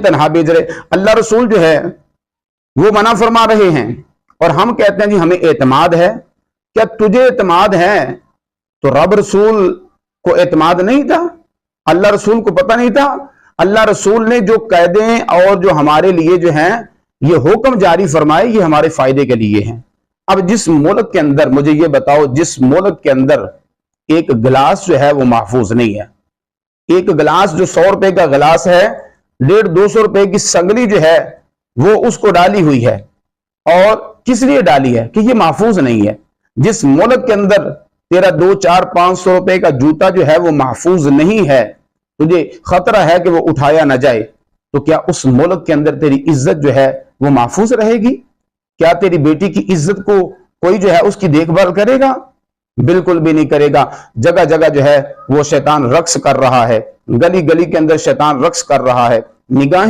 تنہا بھیج رہے. اللہ رسول جو ہے وہ منع فرما رہے ہیں اور ہم کہتے ہیں جی ہمیں اعتماد ہے. کیا تجھے اعتماد ہے تو رب رسول کو اعتماد نہیں تھا؟ اللہ رسول کو پتہ نہیں تھا؟ اللہ رسول نے جو قاعدے اور جو ہمارے لیے جو ہیں یہ حکم جاری فرمائے یہ ہمارے فائدے کے لیے ہیں. اب جس ملک کے اندر مجھے یہ بتاؤ جس ملک کے اندر ایک گلاس جو ہے وہ محفوظ نہیں ہے, ایک گلاس جو 100 روپے کا گلاس ہے 150-200 روپے کی سنگلی جو ہے وہ اس کو ڈالی ہوئی ہے, اور کس لیے ڈالی ہے کہ یہ محفوظ نہیں ہے. جس ملک کے اندر تیرا 200-400-500 روپے کا جوتا جو ہے وہ محفوظ نہیں ہے, تجھے خطرہ ہے کہ وہ اٹھایا نہ جائے, تو کیا اس ملک کے اندر تیری عزت جو ہے وہ محفوظ رہے گی؟ کیا تیری بیٹی کی عزت کو کوئی جو ہے اس کی دیکھ بھال کرے گا؟ بالکل بھی نہیں کرے گا. جگہ جگہ جو ہے وہ شیطان رقص کر رہا ہے, گلی گلی کے اندر شیطان رقص کر رہا ہے. نگاہیں